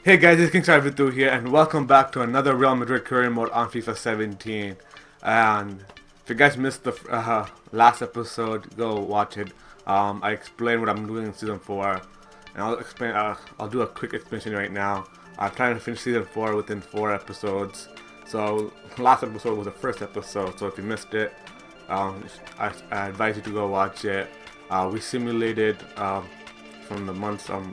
Hey guys, it's KingStar Vithu here, and welcome back to another Real Madrid career mode on FIFA 17. And if you guys missed the last episode, go watch it. I explained what I'm doing in season 4, and I'll explain. I'll do a quick explanation right now. I'm trying to finish season 4 within 4 episodes. So last episode was the first episode. So if you missed it, I advise you to go watch it. We simulated from the months of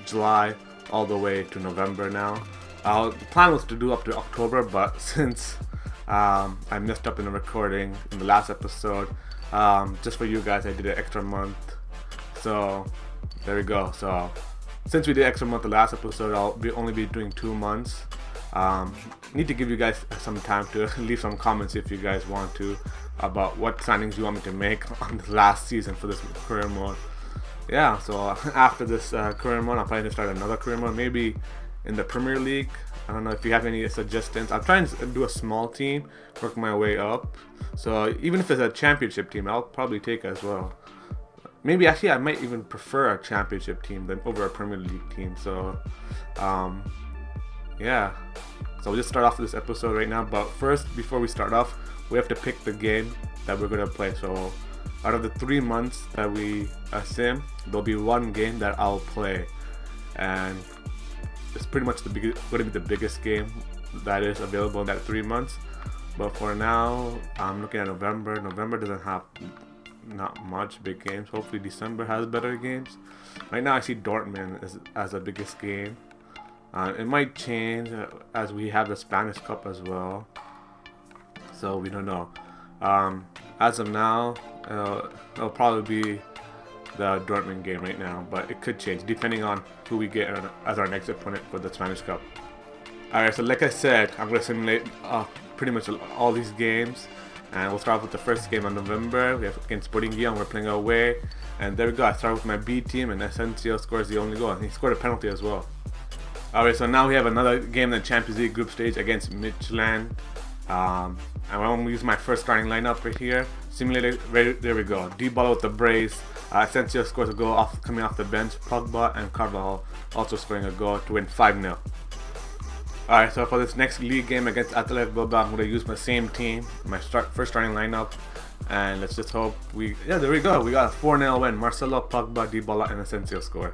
July all the way to November now. The plan was to do up to October, but since I messed up in the recording in the last episode, just for you guys I did an extra month. So there we go. So since we did extra month the last episode, I'll only be doing 2 months. Need to give you guys some time to leave some comments if you guys want to about what signings you want me to make on the last season for this career mode. Yeah, so after this career mode, I'm planning to start another career mode, maybe in the Premier League. I don't know if you have any suggestions. I'm trying to do a small team, work my way up. So even if it's a championship team, I'll probably take it as well. Maybe actually I might even prefer a championship team than over a Premier League team. So yeah, so we'll just start off with this episode right now. But first, before we start off, we have to pick the game that we're gonna play. So out of the 3 months that we sim, there'll be one game that I'll play, and it's pretty much going to be the biggest game that is available in that 3 months. But for now, I'm looking at November. November doesn't have not much big games. Hopefully December has better games. Right now I see Dortmund as the biggest game. It might change as we have the Spanish Cup as well, so we don't know. As of now, it'll probably be the Dortmund game right now, but it could change depending on who we get as our next opponent for the Spanish Cup. Alright, so like I said, I'm going to simulate pretty much all these games, and we'll start off with the first game on November. We have against Sporting Gion, we're playing away, and there we go. I start with my B team, and Asensio scores the only goal, and he scored a penalty as well. Alright, so now we have another game in the Champions League group stage against Midtjylland. And I'm going to use my first starting lineup right here. Simulated, there we go. Dybala with the brace. Asensio scores a goal coming off the bench. Pogba and Carvajal also scoring a goal to win 5-0. Alright, so for this next league game against Athletic Bilbao, I'm going to use my same team, my first starting lineup. And let's just hope yeah, there we go. We got a 4-0 win. Marcelo, Pogba, Dybala, and Asensio score.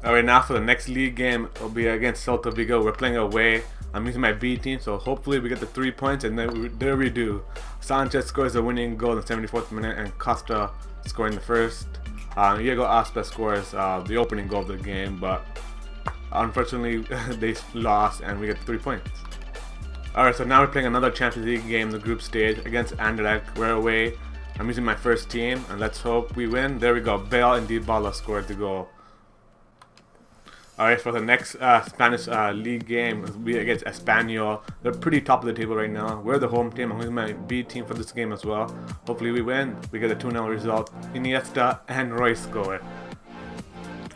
Alright, now for the next league game, it'll be against Celta Vigo. We're playing away. I'm using my B team, so hopefully we get the 3 points, and then there we do. Sanchez scores the winning goal in the 74th minute, and Costa scoring the first. Diego Aspas scores the opening goal of the game, but unfortunately they lost, and we get 3 points. Alright, so now we're playing another Champions League game in the group stage against Anderlecht. We're away. I'm using my first team, and let's hope we win. There we go. Bale and Dybala scored the goal. Alright, for the next Spanish league game, it'll be against Espanyol. They're pretty top of the table right now. We're the home team. I'm using my B team for this game as well. Hopefully we win. We get a 2-0 result. Iniesta and Royce score.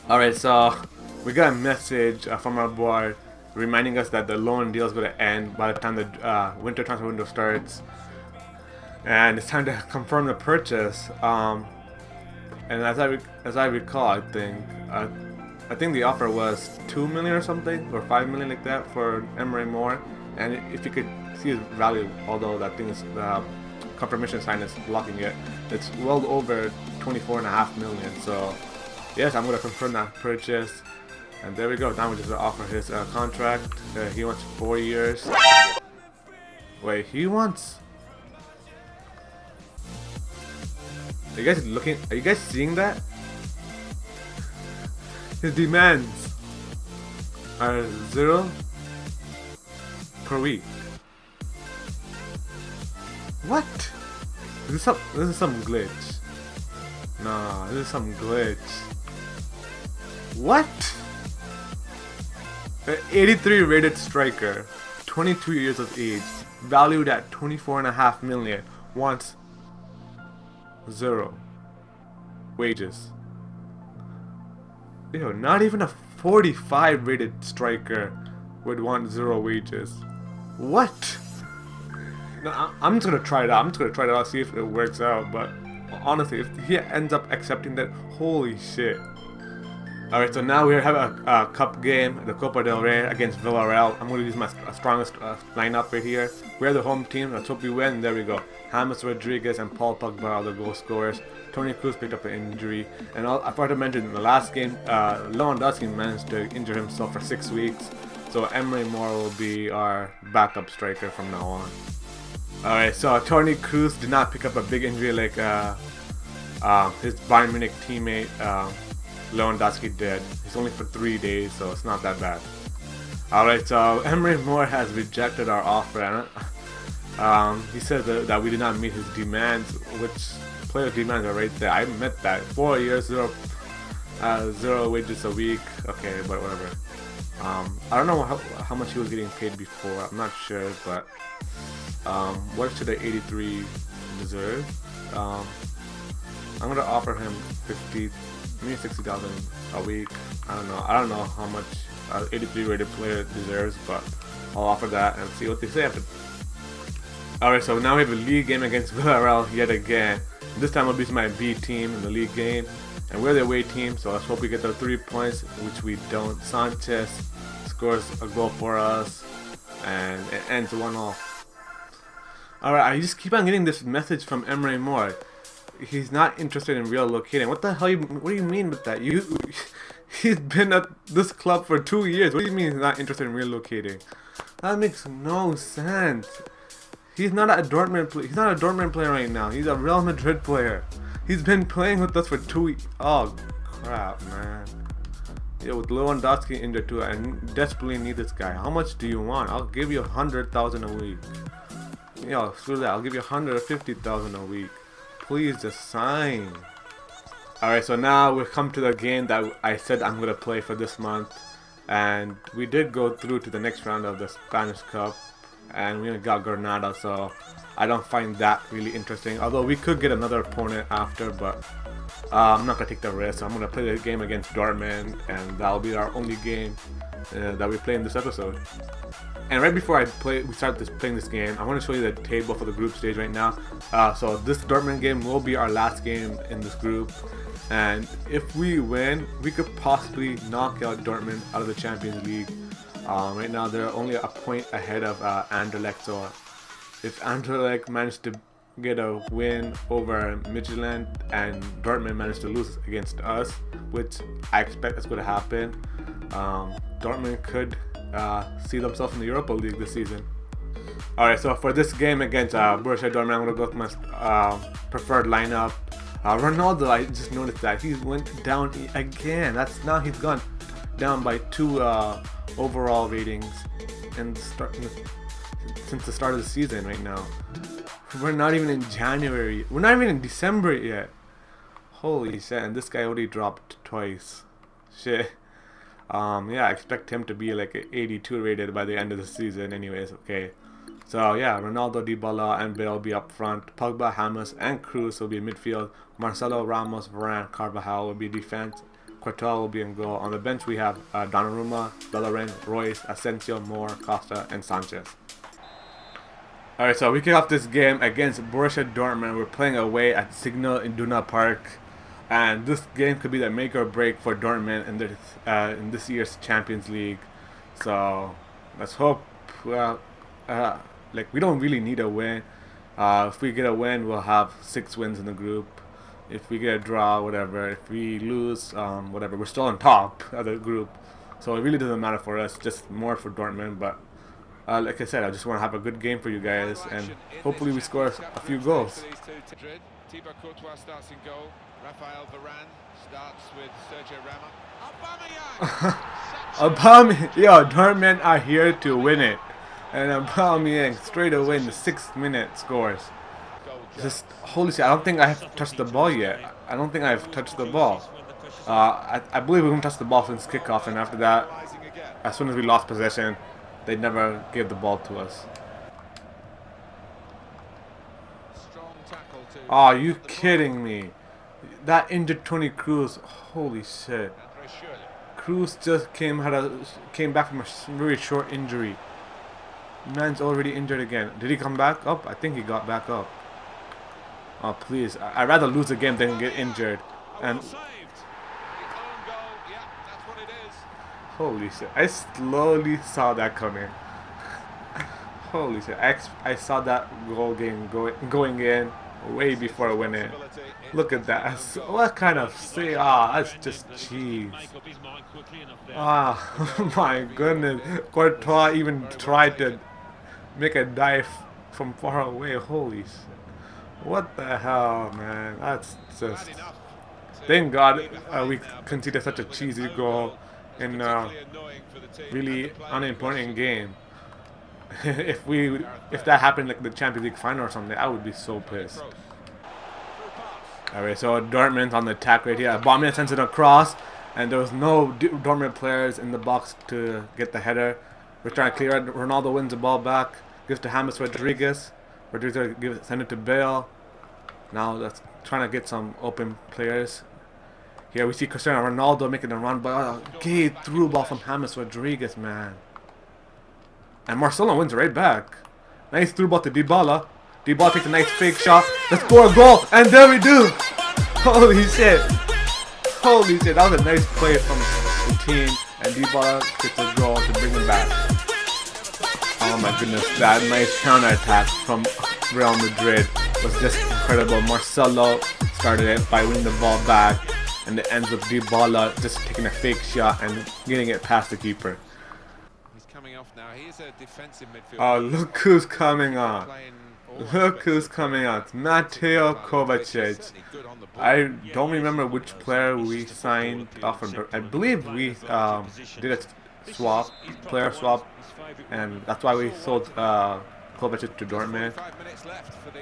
Alright, so we got a message from our board reminding us that the loan deal is going to end by the time the winter transfer window starts. And it's time to confirm the purchase. And as I recall, I think the offer was 2 million or something, or 5 million like that for Emery Moore. And if you could see his value, although that thing is confirmation sign is blocking it, it's well over 24.5 million. So yes, I'm gonna confirm that purchase. And there we go. Now we just offer his contract. He wants 4 years. Wait, he wants. Are you guys looking? Are you guys seeing that? His demands are 0 per week. What? This is some glitch. Nah, this is some glitch. What? An 83 rated striker, 22 years of age, valued at 24.5 million, wants 0 wages. Yo, not even a 45 rated striker would want 0 wages. What? No, I'm just gonna try it out. I'm just gonna try it out, see if it works out. But honestly, if he ends up accepting that, holy shit. Alright, so now we have a cup game, the Copa del Rey against Villarreal. I'm going to use my strongest lineup right here. We're the home team. Let's hope we win. There we go. James Rodriguez and Paul Pogba are the goal scorers. Toni Kroos picked up an injury. And I forgot to mention, in the last game, Lewandowski managed to injure himself for 6 weeks. So Emery Moore will be our backup striker from now on. Alright, so Toni Kroos did not pick up a big injury like his Bayern Munich teammate Lewandowski did. It's only for 3 days, so it's not that bad. Alright, so Emery Moore has rejected our offer. He said that we did not meet his demands, which player demands are right there. I met that. 4 years, zero wages a week. Okay, but whatever. I don't know how much he was getting paid before. I'm not sure, but what should the 83 deserve? I'm gonna offer him 60,000 a week. I don't know how much 83 rated player deserves, but I'll offer that and see what they say after. Alright, so now we have a league game against Villarreal yet again. This time it'll be my B team in the league game, and we're the away team, so let's hope we get the 3 points, which we don't. Sanchez scores a goal for us, and it ends 1-1. Alright, I just keep on getting this message from Emery Moore. He's not interested in relocating. What the hell? What do you mean with that? He's been at this club for 2 years. What do you mean he's not interested in relocating? That makes no sense. He's not a Dortmund player. He's not a Dortmund player right now. He's a Real Madrid player. He's been playing with us for 2 years. Oh crap, man. Yeah, with Lewandowski injured too, I desperately need this guy. How much do you want? I'll give you 100,000 a week. Yo, screw that. I'll give you 150,000 a week. Please just sign. Alright, so now we've come to the game that I said I'm going to play for this month. And we did go through to the next round of the Spanish Cup. And we got Granada, so I don't find that really interesting. Although we could get another opponent after, but I'm not going to take the risk. I'm going to play the game against Dortmund, and that'll be our only game that we play in this episode. And right before we start playing this game, I want to show you the table for the group stage right now. So this Dortmund game will be our last game in this group, and if we win, we could possibly knock out Dortmund out of the Champions League. Right now they're only a point ahead of Anderlecht, so if Anderlecht managed to get a win over Midtjylland and Dortmund managed to lose against us, which I expect is going to happen, Dortmund could see themselves in the Europa League this season. Alright, so for this game against Borussia Dortmund, I'm going to go with my preferred lineup. Ronaldo, I just noticed that he went down again. Now he's gone down by 2 overall ratings since the start of the season right now. We're not even in January. We're not even in December yet. Holy shit, and this guy already dropped twice. Shit. Yeah, I expect him to be like an 82 rated by the end of the season anyways. Okay, so yeah, Ronaldo, Dybala and Bale will be up front. Pogba, James and Kroos will be in midfield. Marcelo, Ramos, Varane, Carvajal will be defense. Courtois will be in goal. On the bench we have Donnarumma, Bellerin, Royce, Asensio, Moore, Costa and Sanchez. Alright, so we kick off this game against Borussia Dortmund. We're playing away at Signal Iduna Park. And this game could be the make or break for Dortmund in this year's Champions League. So let's hope. Like we don't really need a win. If we get a win, we'll have 6 wins in the group. If we get a draw, whatever. If we lose, whatever. We're still on top of the group. So it really doesn't matter for us. Just more for Dortmund. But like I said, I just want to have a good game for you guys, and hopefully we score a few goals. Thibaut Courtois starts in goal. Raphael Varane starts with Sergio Ramos. Aubameyang, yo, Dortmund are here to win it, and Aubameyang straight away in the 6th minute scores. Just holy shit! I don't think I have touched the ball yet. I don't think I've touched the ball. I believe we haven't touched the ball since kickoff, and after that, as soon as we lost possession, they never gave the ball to us. Oh, are you kidding me? That injured Toni Kroos. Holy shit. Kroos just came back from a very short injury. Man's already injured again. Did he come back up? I think he got back up. Oh, please. I'd rather lose a game than get injured. And Holy shit! I slowly saw that coming. Holy shit! I saw that goal game going in way before I went in. Look at that! What kind of say? Ah, that's just cheese. Ah, my goodness! Courtois even tried to make a dive from far away. Holy shit! What the hell, man? That's just. Thank God we conceded such a cheesy goal in a really unimportant game. if that happened like the Champions League final or something, I would be so pissed. Alright, so Dortmund's on the attack right here. Aubameyang sends it across, and there was no Dortmund players in the box to get the header. We're trying to clear it. Ronaldo wins the ball back, gives to James Rodriguez. Rodriguez send it to Bale. Now that's trying to get some open players. Here we see Cristiano Ronaldo making a run, but gay through ball from James Rodriguez, man. And Marcelo wins right back. Nice through ball to Dybala. Dybala takes a nice fake shot. Let's score a goal, and there we do. Holy shit! Holy shit! That was a nice play from the team, and Dybala gets a goal to bring him back. Oh my goodness, that nice counter attack from Real Madrid was just incredible. Marcelo started it by winning the ball back, and it ends with Dybala just taking a fake shot and getting it past the keeper. He's coming off now. He is a defensive midfielder. Oh, look who's coming on. Look who's coming on. It's Mateo Kovacic. I don't remember which player we signed off from. I believe we did a player swap, and that's why we sold Kovacic to Dortmund.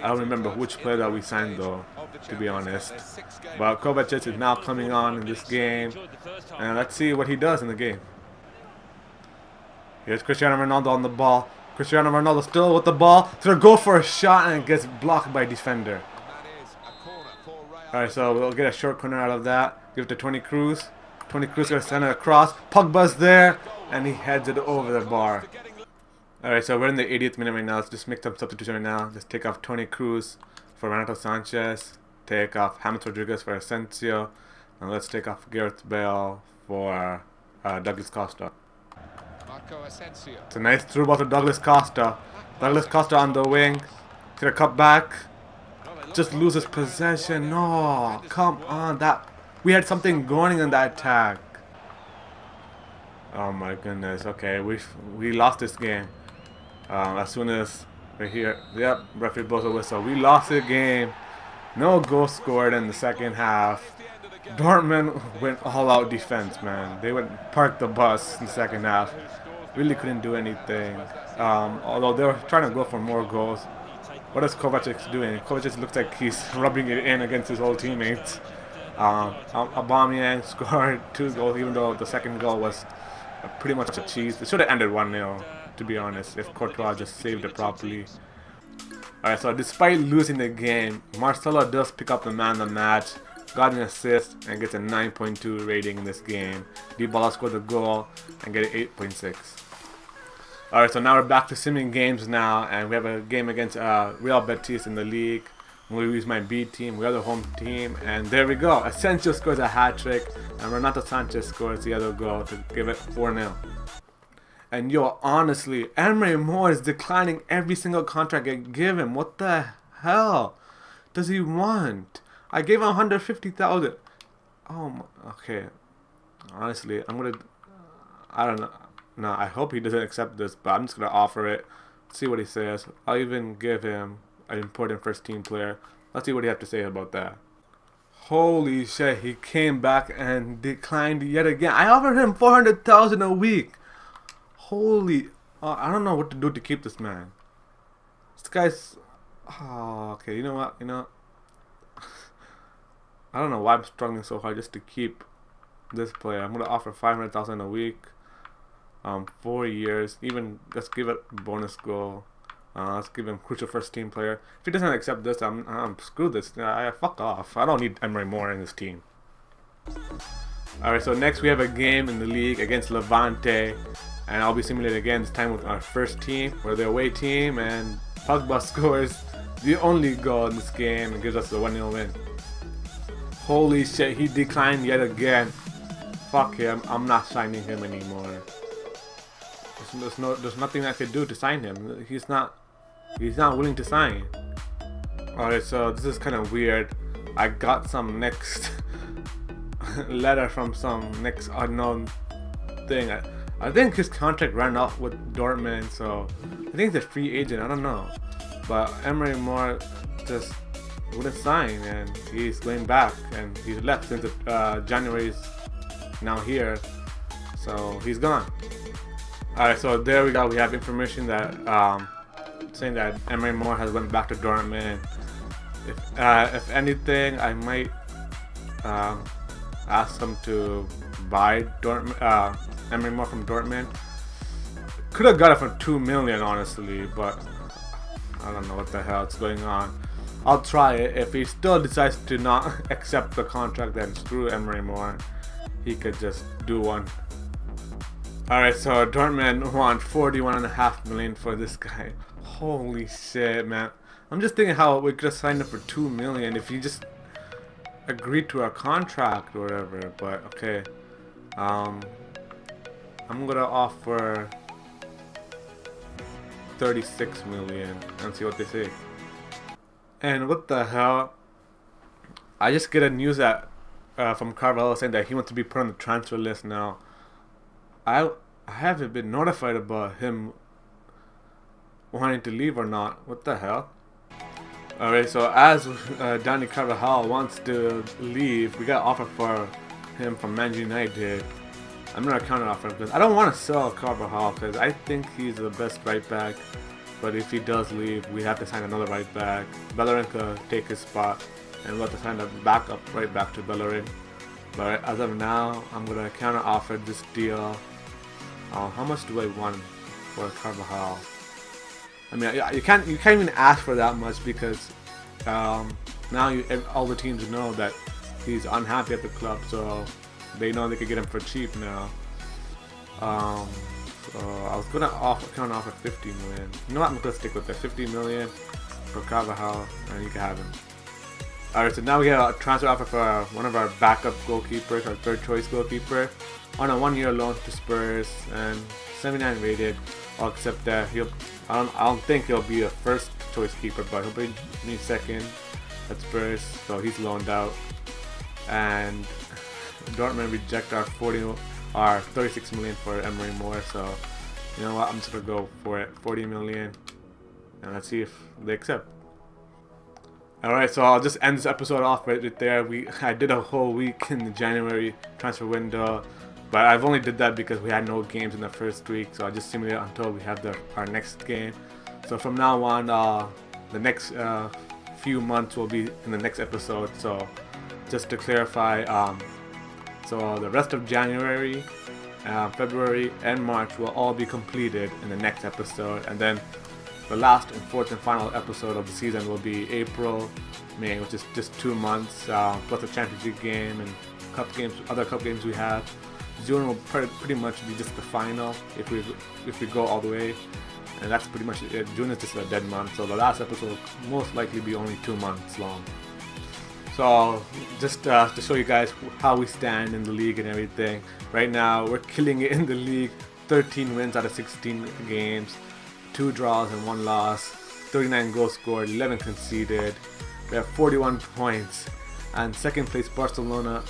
I don't remember which player that we signed though, to be honest. But Kovacic is now coming on in this game, and let's see what he does in the game. Here's Cristiano Ronaldo on the ball. Cristiano Ronaldo still with the ball. He's gonna go for a shot and it gets blocked by defender. Alright, so we'll get a short corner out of that. Give it to Toni Kroos. Toni Kroos gonna send it across. Pogba's there, and he heads it over the bar. Alright, so we're in the 80th minute right now. Let's just make some substitution right now. Just take off Toni Kroos for Renato Sanchez. Take off James Rodriguez for Asensio. And let's take off Gareth Bale for Douglas Costa. It's a nice through ball to Douglas Costa. Douglas Costa on the wing. He's gonna cut back. Just loses possession. No, come on. That we had something going in that attack. Oh my goodness. Okay, we lost this game. As soon as we're here, yep, referee blows a whistle. We lost the game. No goal scored in the second half. Dortmund went all out defense, man. They went park the bus in the second half. Really couldn't do anything. Although they were trying to go for more goals. What is Kovacic doing? Kovacic looks like he's rubbing it in against his old teammates. Aubameyang scored 2 goals, even though the second goal was pretty much a cheese. It should have ended 1-0, to be honest, if Courtois just saved it properly. Alright, so despite losing the game, Marcelo does pick up the man of the match, got an assist, and gets a 9.2 rating in this game. Dybala scored the goal and get an 8.6. Alright, so now we're back to simming games now, and we have a game against Real Betis in the league. I'm going to use my B team, we are the home team, and there we go. Asensio scores a hat-trick, and Renato Sanchez scores the other goal to give it 4-0. And yo, honestly, Emery Moore is declining every single contract I give him. What the hell does he want? I gave him 150,000. Oh my, okay. Honestly, I don't know. No, I hope he doesn't accept this, but I'm just gonna offer it. See what he says. I'll even give him an important first team player. Let's see what he has to say about that. Holy shit, he came back and declined yet again. I offered him 400,000 a week. Holy, I don't know what to do to keep this man. This guy's, okay, you know what, I don't know why I'm struggling so hard just to keep this player. I'm gonna offer 500,000 a week, 4 years. Even let's give it bonus goal. Let's give him crucial first team player. If he doesn't accept this, I'm screw this. I fuck off. I don't need Emery Moore in this team. Alright, so next we have a game in the league against Levante, and I'll be simulating again, this time with our first team. We're the away team, and Pogba scores the only goal in this game and gives us the 1-0 win. Holy shit, he declined yet again. fuck him. I'm not signing him anymore. There's nothing I could do to sign him. He's not willing to sign. Alright, so this is kind of weird. I got some next letter from some next unknown thing. I think his contract ran off with Dortmund, so I think he's a free agent. I don't know, but Emery Moore just wouldn't sign, and he's going back, and he's left since January's now here, so he's gone. Alright, so there we go. We have information that saying that Emery Moore has went back to Dortmund. If anything, I might ask them to buy Emery Moore from Dortmund. Could have got it for 2 million, honestly, but I don't know what the hell is going on. I'll try it. If he still decides to not accept the contract, then screw Emery Moore. He could just do one. Alright, so Dortmund want 41.5 million for this guy. Holy shit, man. I'm just thinking how we could have signed him for 2 million if he just agreed to our contract or whatever. But okay, I'm gonna offer 36 million and see what they say. And what the hell? I just get a news that from Carvalho saying that he wants to be put on the transfer list now. I haven't been notified about him wanting to leave or not. What the hell? Alright, so as Danny Carvajal wants to leave, we got an offer for him from Man United. I'm gonna counter offer because I don't want to sell Carvajal because I think he's the best right back. But if he does leave, we have to sign another right back. Bellerin could take his spot, and we'll have to sign a backup right back to Bellerin. But as of now, I'm gonna counter offer this deal. How much do I want for Carvajal? I mean, you can't even ask for that much because now all the teams know that he's unhappy at the club, so they know they could get him for cheap now. So I was gonna counter offer 50 million. You know what? I'm gonna stick with the 50 million for Carvajal, and you can have him. Alright, so now we have a transfer offer for one of our backup goalkeepers, our third choice goalkeeper, on a 1-year loan to Spurs, and 79 rated. I'll accept that. I don't think he'll be a first choice keeper, but he'll be second at Spurs, so he's loaned out. And Dortmund reject our 36 million for Emery Moore, so you know what? I'm just gonna go for it, 40 million, and let's see if they accept. Alright, so I'll just end this episode off right there. I did a whole week in the January transfer window, but I've only did that because we had no games in the first week, so I just simulated until we have our next game. So from now on, the next few months will be in the next episode. So just to clarify, so the rest of January, February, and March will all be completed in the next episode, and then the last and fourth and final episode of the season will be April, May, which is just 2 months, plus a Champions League game and other cup games we have. June will pretty much be just the final if we go all the way, and that's pretty much it. June is just a dead month, so the last episode will most likely be only 2 months long. So just to show you guys how we stand in the league and everything. Right now we're killing it in the league. 13 wins out of 16 games, 2 draws and 1 loss, 39 goals scored, 11 conceded. We have 41 points, and second place Barcelona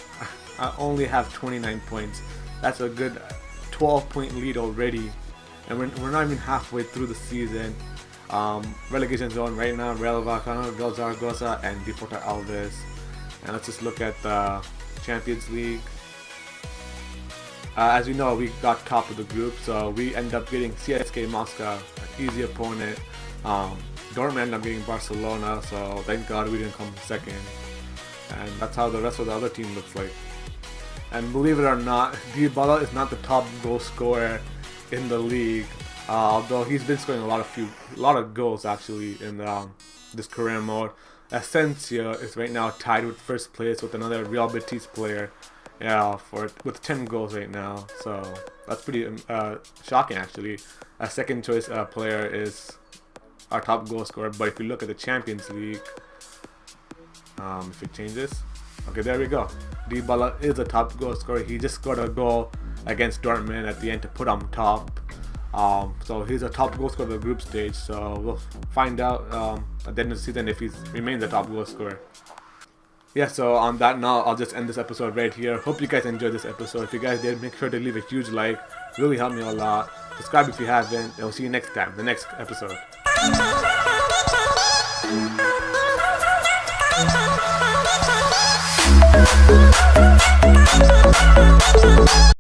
only have 29 points. That's a good 12-point lead already, and we're not even halfway through the season. Relegation zone right now: Real Vallecano, Real Zaragoza, and Deportivo Alaves. And let's just look at the Champions League. As we know, we got top of the group, so we end up getting CSK Moscow, an easy opponent. Dortmund ended up getting Barcelona, so thank God we didn't come second. And that's how the rest of the other team looks like. And believe it or not, Dybala is not the top goal scorer in the league, although he's been scoring a lot of goals actually in this career mode. Asensio is right now tied with first place with another Real Betis player, with 10 goals right now. So that's pretty shocking actually. A second choice player is our top goal scorer, but if you look at the Champions League, If it changes. Okay, there we go. Dybala is the top goal scorer. He just scored a goal against Dortmund at the end to put on top. So he's a top goal scorer of the group stage. So we'll find out at the end of the season if he remains the top goal scorer. Yeah, so on that note, I'll just end this episode right here. Hope you guys enjoyed this episode. If you guys did, make sure to leave a huge like. Really help me a lot. Subscribe if you haven't. And we'll see you next time, the next episode.